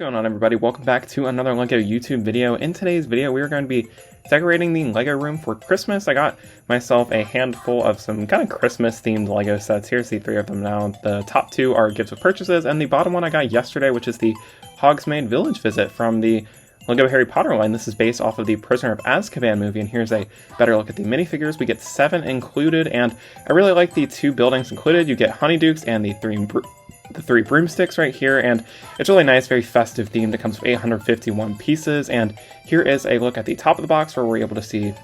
going on, everybody? Welcome back to another LEGO YouTube video. In today's video, we are going to be decorating the LEGO room for Christmas. I got myself a handful of some kind of Christmas-themed LEGO sets. Here's the three of them now. The top two are gifts with purchases, and the bottom one I got yesterday, which is the Hogwarts Village visit from the LEGO Harry Potter line. This is based off of the Prisoner of Azkaban movie, and here's a better look at the minifigures. We get 7 included, and I really like the 2 buildings included. You get Honeydukes and the three broomsticks right here, and it's really nice, very festive themed. It comes with 851 pieces, and here is a look at the top of the box where we're able to see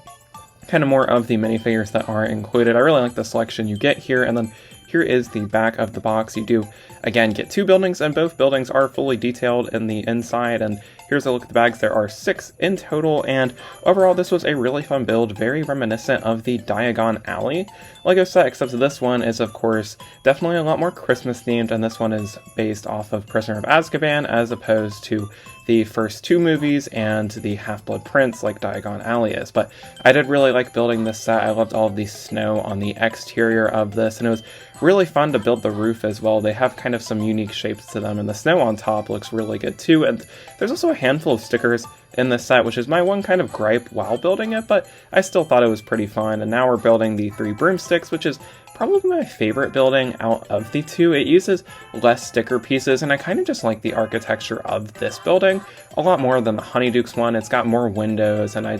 kind of more of the minifigures that are included. I really like the selection you get here, and then here is the back of the box. You do, again, get 2 buildings, and both buildings are fully detailed in the inside, and here's a look at the bags. There are 6 in total, and overall this was a really fun build, very reminiscent of the Diagon Alley LEGO set, except this one is, of course, definitely a lot more Christmas themed, and this one is based off of Prisoner of Azkaban as opposed to the first 2 movies and the Half-Blood Prince like Diagon Alley is. But I did really like building this set. I loved all of the snow on the exterior of this, and it was really fun to build the roof as well. They have kind of some unique shapes to them, and the snow on top looks really good too. And there's also a handful of stickers in this set, which is my one kind of gripe while building it, but I still thought it was pretty fun. And now we're building the 3 broomsticks, which is probably my favorite building out of the 2. It uses less sticker pieces, and I kind of just like the architecture of this building a lot more than the Honeydukes one. It's got more windows, and I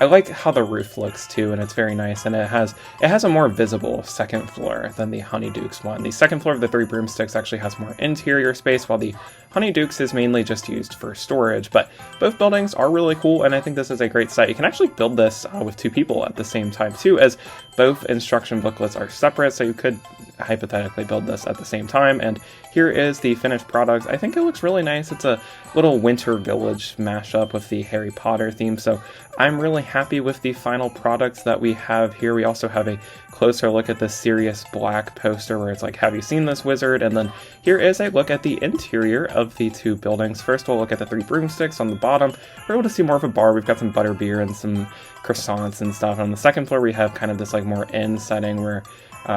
like how the roof looks too, and it's very nice, and it has a more visible second floor than the Honeydukes one. The second floor of the 3 broomsticks actually has more interior space, while the Honeydukes is mainly just used for storage. But both buildings are really cool, and I think this is a great set. You can actually build this with 2 people at the same time too, as both instruction booklets are separate, so you could hypothetically build this at the same time. And here is the finished product. I think it looks really nice. It's a little winter village mashup with the Harry Potter theme, so I'm really happy with the final products that we have here. We also have a closer look at the Sirius Black poster where it's like, have you seen this wizard? And then here is a look at the interior of the 2 buildings. First, we'll look at the 3 broomsticks on the bottom. We're able to see more of a bar. We've got some butterbeer and some croissants and stuff. On the second floor, we have kind of this like more inn setting where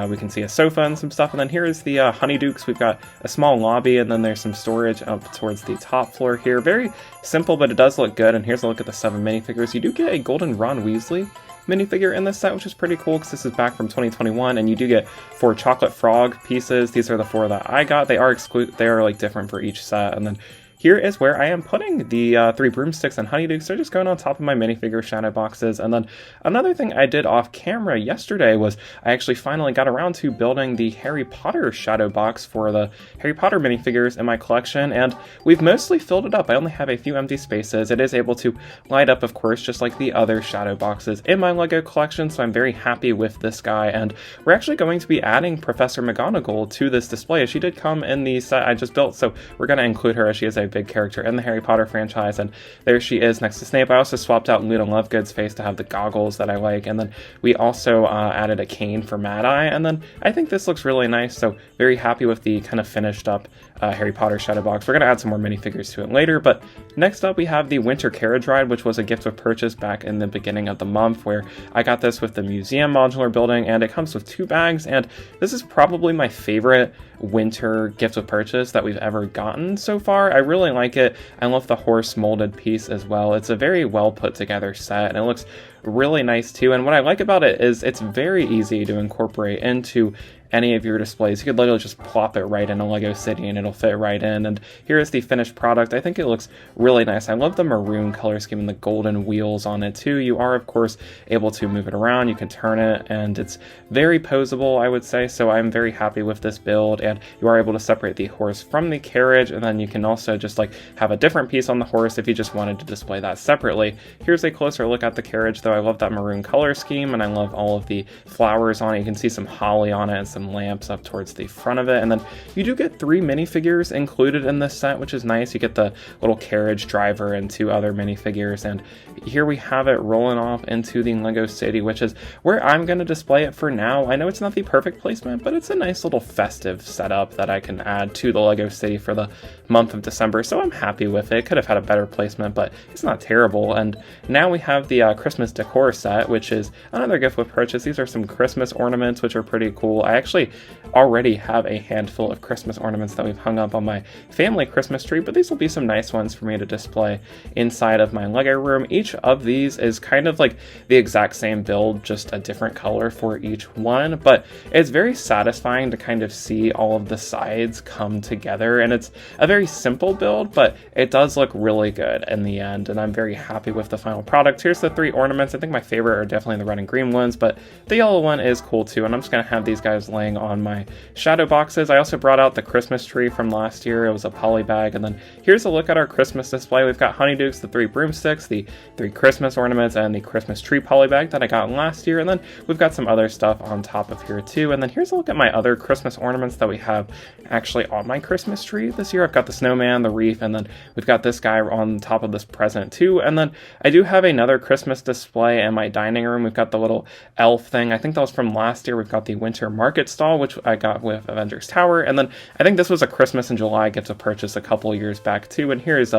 we can see a sofa and some stuff. And then here is the Honeydukes. We've got a small lobby, and then there's some storage up towards the top floor here. Very simple, but it does look good. And here's a look at the 7 minifigures. You do get a golden Ron Weasley minifigure in this set, which is pretty cool because this is back from 2021, and you do get 4 chocolate frog pieces. These are the 4 that I got. They are like different for each set. And then here is where I am putting the 3 broomsticks and Honeydukes. They're just going on top of my minifigure shadow boxes. And then another thing I did off camera yesterday was I actually finally got around to building the Harry Potter shadow box for the Harry Potter minifigures in my collection, and we've mostly filled it up. I only have a few empty spaces. It is able to light up, of course, just like the other shadow boxes in my LEGO collection, so I'm very happy with this guy. And we're actually going to be adding Professor McGonagall to this display. She did come in the set I just built, so we're going to include her as she is a big character in the Harry Potter franchise, and there she is next to Snape. I also swapped out Luna Lovegood's face to have the goggles that I like, and then we also added a cane for Mad Eye, and then I think this looks really nice, so very happy with the kind of finished up Harry Potter shadow box. We're going to add some more minifigures to it later, but next up we have the Winter Carriage Ride, which was a gift with purchase back in the beginning of the month, where I got this with the museum modular building, and it comes with 2 bags, and this is probably my favorite winter gift with purchase that we've ever gotten so far. I really like it. I love the horse molded piece as well. It's a very well put together set, and it looks really nice too. And what I like about it is it's very easy to incorporate into any of your displays. You could literally just plop it right in a LEGO City and it'll fit right in. And here is the finished product. I think it looks really nice. I love the maroon color scheme and the golden wheels on it too. You are, of course, able to move it around. You can turn it, and it's very posable, I would say. So I'm very happy with this build, and you are able to separate the horse from the carriage, and then you can also just like have a different piece on the horse if you just wanted to display that separately. Here's a closer look at the carriage, though. I love that maroon color scheme, and I love all of the flowers on it. You can see some holly on it and some lamps up towards the front of it. And then you do get 3 minifigures included in this set, which is nice. You get the little carriage driver and 2 other minifigures, and here we have it rolling off into the LEGO City, which is where I'm going to display it for now. I know it's not the perfect placement, but it's a nice little festive setup that I can add to the LEGO City for the month of December, so I'm happy with it. Could have had a better placement, but it's not terrible. And now we have the Christmas Decor Set, which is another gift with purchase. These are some Christmas ornaments, which are pretty cool. I actually already have a handful of Christmas ornaments that we've hung up on my family Christmas tree, but these will be some nice ones for me to display inside of my Lego room. Each of these is kind of like the exact same build, just a different color for each one, but it's very satisfying to kind of see all of the sides come together, and it's a very simple build, but it does look really good in the end, and I'm very happy with the final product. Here's the 3 ornaments. I think my favorite are definitely the red and green ones, but the yellow one is cool too, and I'm just going to have these guys laying on my shadow boxes. I also brought out the Christmas tree from last year. It was a poly bag, and then here's a look at our Christmas display. We've got honeydukes, the 3 broomsticks, the 3 Christmas ornaments, and the Christmas tree poly bag that I got last year, and then we've got some other stuff on top of here too. And then here's a look at my other Christmas ornaments that we have actually on my Christmas tree this year. I've got the snowman, the wreath, and then we've got this guy on top of this present too. And then I do have another Christmas display in my dining room. We've got the little elf thing. I think that was from last year. We've got the winter market stall, which I got with Avengers Tower. And then I think this was a Christmas in July gift to purchase a couple years back too. And here's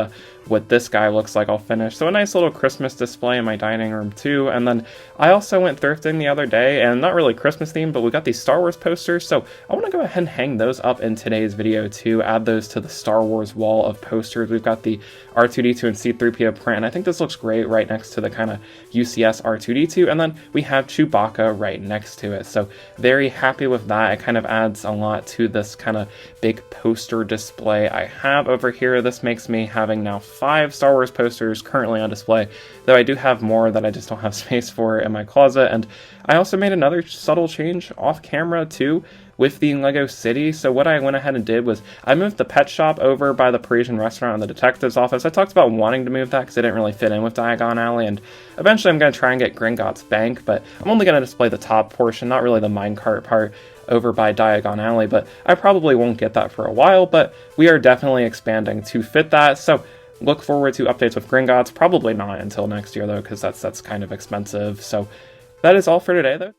what this guy looks like all finished. So a nice little Christmas display in my dining room too. And then I also went thrifting the other day, and not really Christmas themed, but we got these Star Wars posters. So I want to go ahead and hang those up in today's video too, add those to the Star Wars wall of posters. We've got the R2-D2 and C-3PO print, and I think this looks great right next to the kind of UCS R2-D2, and then we have Chewbacca right next to it. So very happy with that. It kind of adds a lot to this kind of big poster display I have over here. This makes me having now 5 Star Wars posters currently on display, though I do have more that I just don't have space for in my closet. And I also made another subtle change off camera too with the Lego City. So what I went ahead and did was I moved the pet shop over by the Parisian restaurant and the detective's office. I talked about wanting to move that because it didn't really fit in with Diagon Alley, and eventually I'm going to try and get Gringotts Bank, but I'm only going to display the top portion, not really the minecart part over by Diagon Alley, but I probably won't get that for a while, but we are definitely expanding to fit that. So look forward to updates with Gringotts. Probably not until next year though, because that's kind of expensive. So that is all for today though.